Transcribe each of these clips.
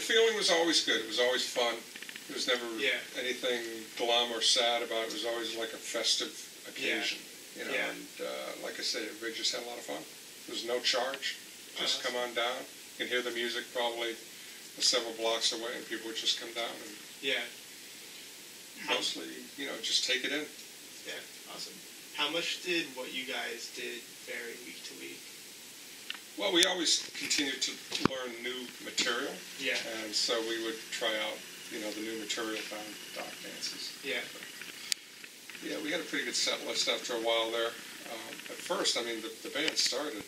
the feeling was always good. It was always fun. There was never anything glum or sad about it. It was always like a festive occasion. You know, and like I say, everybody just had a lot of fun. There was no charge. Just come on down. You can hear the music probably several blocks away, and people would just come down and mostly, you know, just take it in. Yeah, awesome. How much did what you guys did vary week to week? Well, we always continued to learn new material. Yeah. And so we would try out, you know, the new material found dock dances. Yeah. Yeah, we had a pretty good set list after a while there. At first, I mean, the band started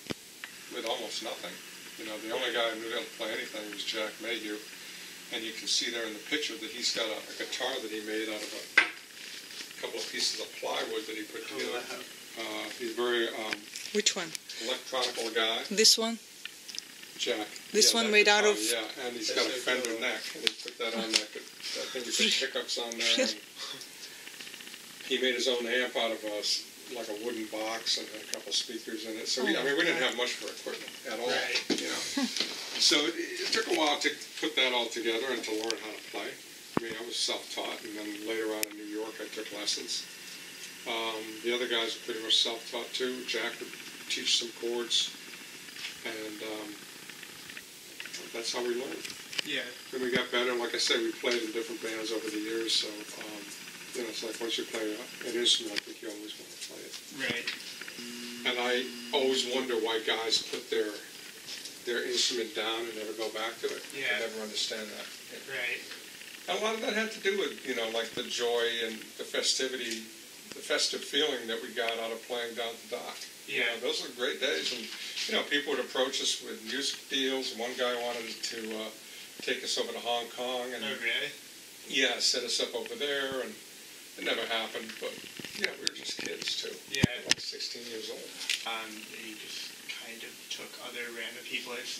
with almost nothing. You know, the only guy who knew how to play anything was Jack Mayhew. And you can see there in the picture that he's got a guitar that he made out of a couple of pieces of plywood that he put together. He's very which one? Electronical guy. This one? Jack. This one made out of... Yeah, and he's got a Fender neck, and he put that on that thing with the pickups on there. And he made his own amp out of like a wooden box and a couple speakers in it. So we didn't have much for equipment at all. Right. You know. So it took a while to put that all together and to learn how to play. I mean, I was self-taught, and then later on in New York, I took lessons. The other guys were pretty much self-taught too. Jack would teach some chords, and that's how we learned. Yeah. Then we got better. Like I said, we played in different bands over the years, so you know, it's like once you play an instrument, I think you always want to play it. Right. And I always wonder why guys put their instrument down and never go back to it. Yeah. I never understand that. Right. And a lot of that had to do with, you know, like the joy and the festivity, the festive feeling that we got out of playing down at the dock. Yeah. You know, those were great days, and you know, people would approach us with music deals. One guy wanted to take us over to Hong Kong, and yeah, set us up over there, and it never happened. But yeah, we were just kids too. Yeah, like 16 years old. They just kind of took other random people. That's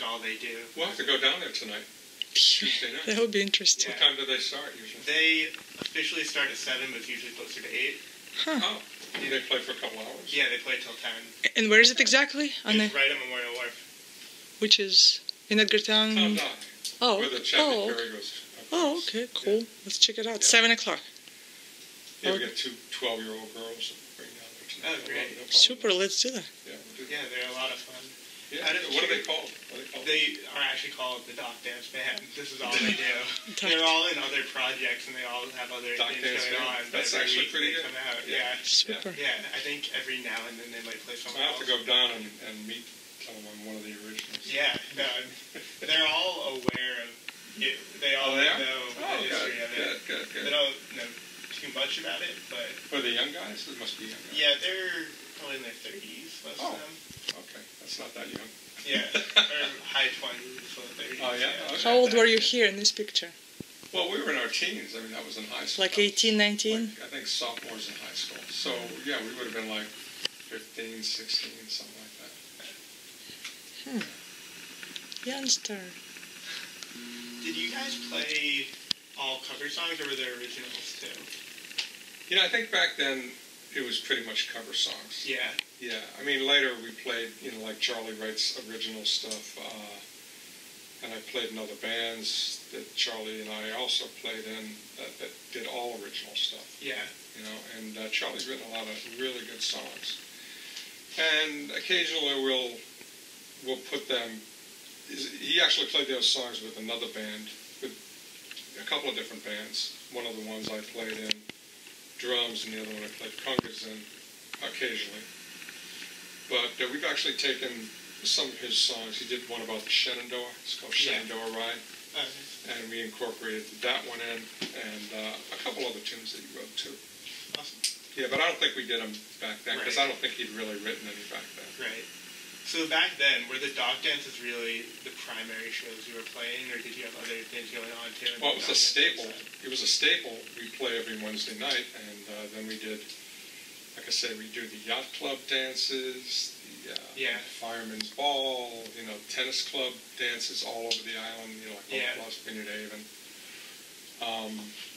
all they do. We'll have to go down there tonight. Tuesday night. That would be interesting. What time do they start usually? They officially start at 7, but it's usually closer to 8. Huh. Oh. They play for a couple hours? Yeah, they play till 10. And where is it exactly? It's right at Memorial Wharf. Which is in Edgartown? Oh, where the Champion Ferry goes. Oh, okay, cool. Yeah. Let's check it out. Yeah. 7 o'clock. Yeah, we got 2 12-year-old girls right now there tonight. Oh, great. Super, let's do that. Yeah, they're a lot of fun. Yeah. What are they called? They are actually called the Dock Dance Band. This is all they do. They're all in other projects, and they all have other things going on. That's actually pretty good. Come out. Yeah. Super. Yeah, I think every now and then they might play something else. I'll have to go down and meet them on one of the originals. Yeah, no, they're all aware of it. They all know the history of it. Good. They don't know too much about it, but... For the young guys? It must be young guys. Yeah, they're probably in their 30s, most of them. Okay, that's not that young. Yeah, or high 20s, low 30s. Oh, yeah? Okay. How old were you here in this picture? Well, we were in our teens. I mean, that was in high school. Like 18, 19? I think sophomores in high school. So, yeah, we would have been like 15, 16, something like that. Youngster. Did you guys play all cover songs, or were there originals, too? You know, I think back then it was pretty much cover songs. Yeah. Yeah. I mean, later we played, you know, like Charlie writes original stuff, and I played in other bands that Charlie and I also played in that did all original stuff. Yeah. You know, and Charlie's written a lot of really good songs. And occasionally we'll put them. He actually played those songs with another band, with a couple of different bands. One of the ones I played in drums, and the other one I played congas in occasionally. But we've actually taken some of his songs. He did one about the Shenandoah. It's called Shenandoah Ride. And we incorporated that one in, and a couple other tunes that he wrote too. Awesome. Yeah, but I don't think we did them back then, because I don't think he'd really written any back then. Right. So back then, were the dock dances really the primary shows you were playing, or did you have other things going on too? Well, it was a staple. It was a staple. We'd play every Wednesday night, and then we did, like I said, we do the yacht club dances, the fireman's ball, you know, tennis club dances all over the island, you know, like Oak Bluffs, Vineyard Haven,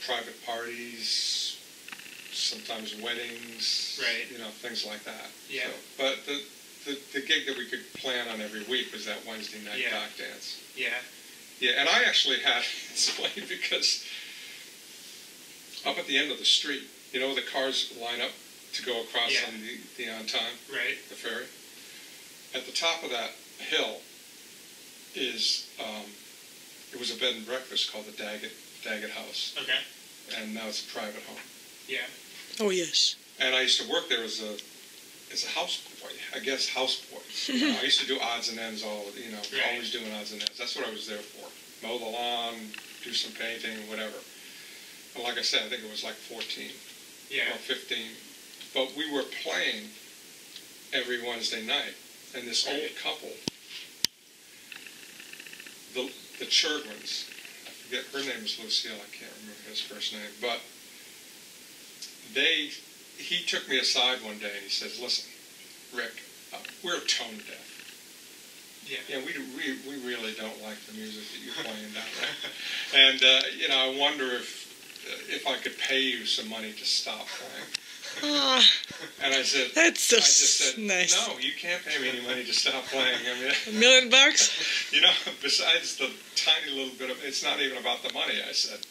private parties, sometimes weddings, right? You know, things like that. Yeah. So, but the the gig that we could plan on every week was that Wednesday night dock dance. Yeah. Yeah, and I actually had, it's funny because up at the end of the street, you know, the cars line up to go across on the on time, right? The ferry. At the top of that hill is, it was a bed and breakfast called the Daggett House. Okay. And now it's a private home. Yeah. Oh, yes. And I used to work there as a houseboy, I guess houseboy. You know, I used to do odds and ends always doing odds and ends. That's what I was there for. Mow the lawn, do some painting, whatever. And like I said, I think it was like 14 or 15. But we were playing every Wednesday night. And this old couple, the Churgwins, I forget, her name was Lucille, I can't remember his first name, but he took me aside one day and he says, listen, Rick, we're tone deaf. Yeah, we really don't like the music that you're playing down there. And, I wonder if I could pay you some money to stop playing. And I said, that's so nice. No, you can't pay me any money to stop playing. I mean, $1 million? Besides the tiny little bit of, it's not even about the money, I said.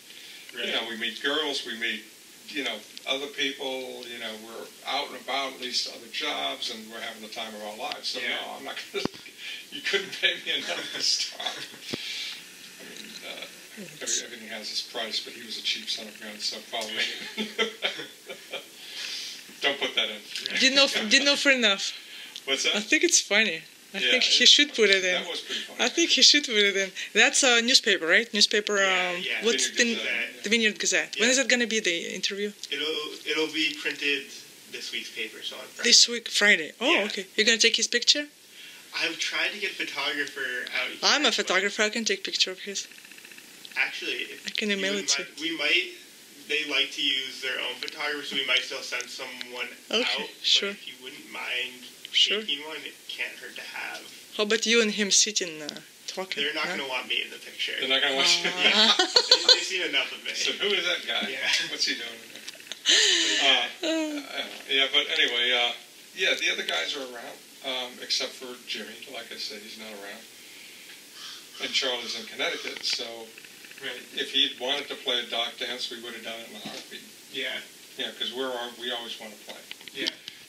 Right. We meet girls, we meet, other people, we're out and about, at least other jobs, and we're having the time of our lives. So no, I'm not going to, you couldn't pay me enough to stop. I mean, everything has its price, but he was a cheap son of a gun, so probably. Don't put that in. Didn't offer enough. What's that? I think it's funny. I think he should put it in. That was pretty funny. I think he should put it in. That's a newspaper, right? Newspaper. What's the Vineyard Gazette? Yeah. When is it going to be, the interview? It'll be printed this week's paper, so on Friday. This week, Friday. Oh, okay. You're going to take his picture? I've tried to get a photographer out here. I'm a photographer. I can take a picture of his. Actually, I can email it to you. They like to use their own photographer, so we might still send someone out. Sure. But if you wouldn't mind taking one, it can't hurt to have. How about you and him sitting talking? They're not going to want me in the picture. They're not going to want you. They've seen enough of me. So who is that guy? Yeah. What's he doing in there? But anyway, the other guys are around, except for Jimmy. Like I said, he's not around. And Charlie's in Connecticut, so... Right. If he'd wanted to play a dock dance, we would have done it in a heartbeat. Yeah. Yeah, because we always want to play. Yeah.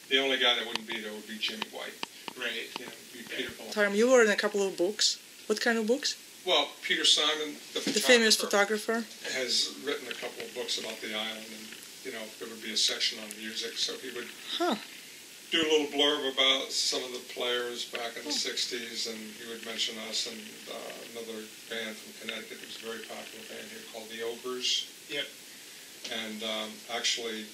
The only guy that wouldn't be there would be Jimmy White. Right. Be Peter Ball. Tom, you were in a couple of books. What kind of books? Well, Peter Simon, the famous photographer, has written a couple of books about the island, and there would be a section on music, so he would do a little blurb about some of the players back in the 60s, and he would mention us and another band from Connecticut. It was a very popular band here called the Ogres. Yep. And actually,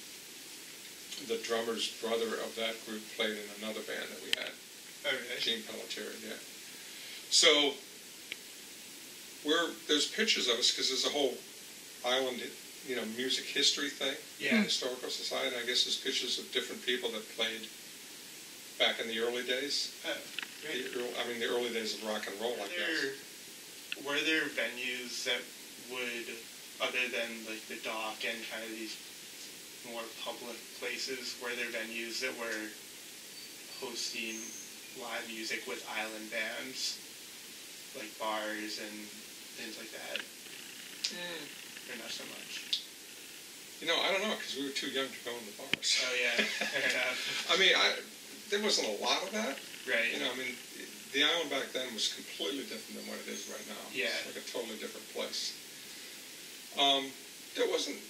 the drummer's brother of that group played in another band that we had. Oh, really? Gene Pelletier, yeah. So, there's pictures of us, because there's a whole island, music history thing. Yeah. Historical Society. I guess there's pictures of different people that played back in the early days. The early days of rock and roll, I guess. Were there venues that would, other than like the dock and kind of these more public places, were there venues that were hosting live music with island bands, like bars and things like that? Or not so much? I don't know, because we were too young to go in the bars. Oh, yeah. Fair enough. There wasn't a lot of that. Right. The island back then was completely different than what it is right now. Yeah. It's like a totally different place. There wasn't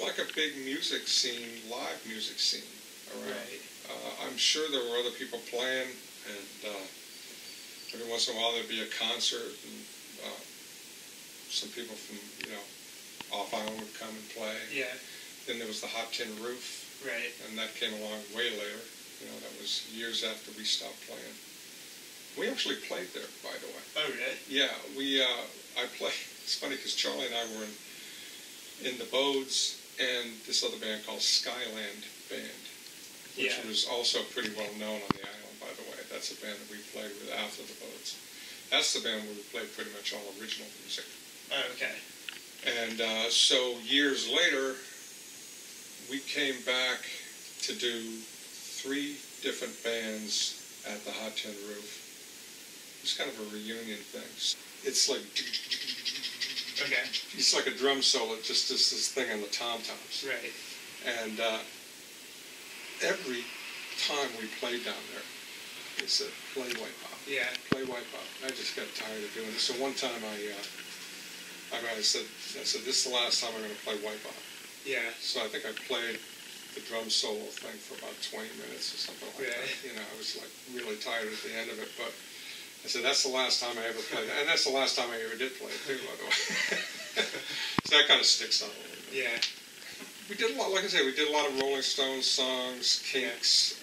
like a big music scene, live music scene around. Right. I'm sure there were other people playing, and every once in a while there'd be a concert, and some people from, off island would come and play. Yeah. Then there was the Hot Tin Roof. Right. And that came along way later. That was years after we stopped playing. We actually played there, by the way. Oh, really? Yeah, I played. It's funny because Charlie and I were in the Bodes and this other band called Skyland Band, which was also pretty well known on the island, by the way. That's a band that we played with after the Bodes. That's the band where we played pretty much all original music. Oh, okay. And so years later, we came back to do 3 different bands at the Hot Tin Roof. It's kind of a reunion thing. It's like, okay. It's like a drum solo, just this thing on the tom-toms. Right. And every time we played down there, he said, play White Pop. Yeah. Play White Pop. I just got tired of doing it. So one time I said, this is the last time I'm going to play White Pop. Yeah. So I think I played the drum solo thing for about 20 minutes or something like that. You know, I was like really tired at the end of it, but I said, that's the last time I ever played it. And that's the last time I ever did play it too, by the way. So that kind of sticks out a little bit. Yeah. We did a lot, like I say, we did a lot of Rolling Stones songs, Kinks.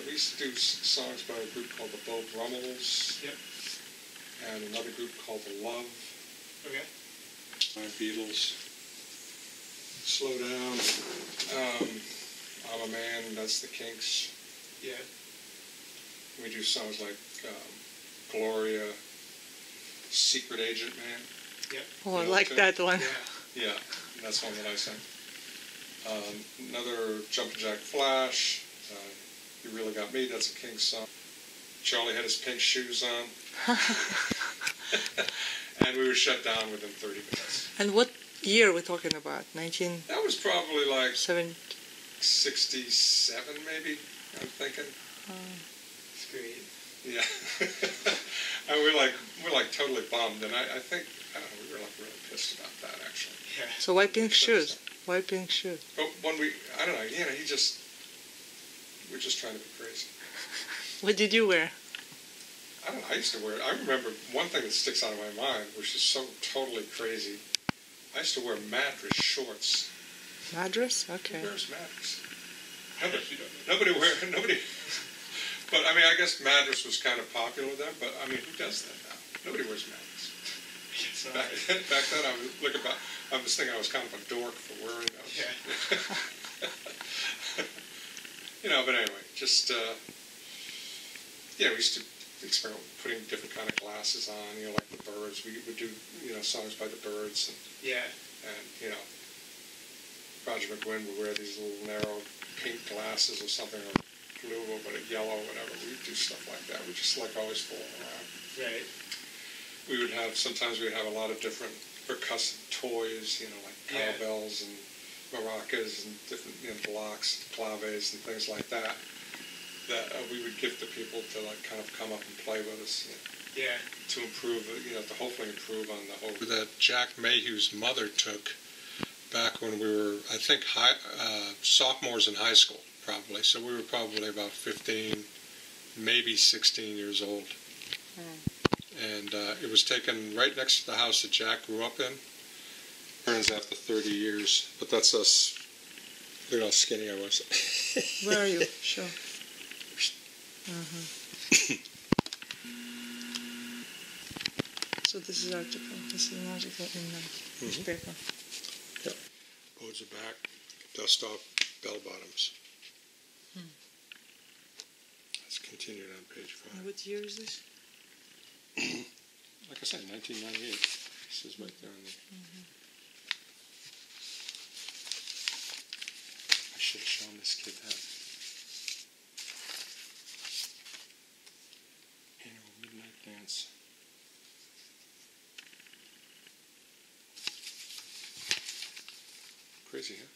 We used to do songs by a group called the Bo Brummels. Yep. And another group called The Love. Okay. Beatles. Slow Down. I'm a Man, that's the Kinks. Yeah. We do songs like Gloria, Secret Agent Man. Yep. Oh, I like that one. Yeah. Yeah, that's one that I sang. Another Jumpin' Jack Flash. You Really Got Me, that's a Kinks song. Charlie Had His Pink Shoes On. And we were shut down within 30 minutes. And what year are we talking about? That was probably like 67 maybe, I'm thinking. It's great. Yeah. And we're like totally bummed, and I think, I don't know, we were like really pissed about that actually. Yeah. So White Pink Shoes. White Pink Shoes. But when I don't know, we're just trying to be crazy. What did you wear? I don't know, I used to wear it. I remember one thing that sticks out of my mind, which is so totally crazy. I used to wear madras shorts. Madras? Okay. Who wears madras? Nobody. But I mean, I guess madras was kind of popular then, but I mean, who does that now? Nobody wears madras. Back then, I was thinking I was kind of a dork for wearing those. Yeah. You know, but anyway, just, we used to experiment with putting different kind of glasses on, you know, like the Birds. We would do, you know, songs by the Birds. And, yeah. And, you know, Roger McGuinn would wear these little narrow pink glasses or something, or blue or yellow or whatever. We'd do stuff like that. We just like always fooling around. Right. Sometimes we'd have a lot of different percussive toys, you know, like cowbells and maracas and different, you know, blocks, claves and things like that, that we would give to people to like kind of come up and play with us. You know, to improve, you know, to hopefully improve on the whole. That Jack Mayhew's mother took back when we were, I think, sophomores in high school, probably. So we were probably about 15, maybe 16 years old. And it was taken right next to the house that Jack grew up in. Burns after 30 years, but that's us. Look how skinny I was. Where are you? Sure. So this is article. This is an article in the newspaper. Yep. Bodes are back. Dust off bell bottoms. It's continued on page 5. And what year is this? Like I said, 1998. This is right there on the. I should have shown this kid that. Annual Midnight Dance. Crazy, huh?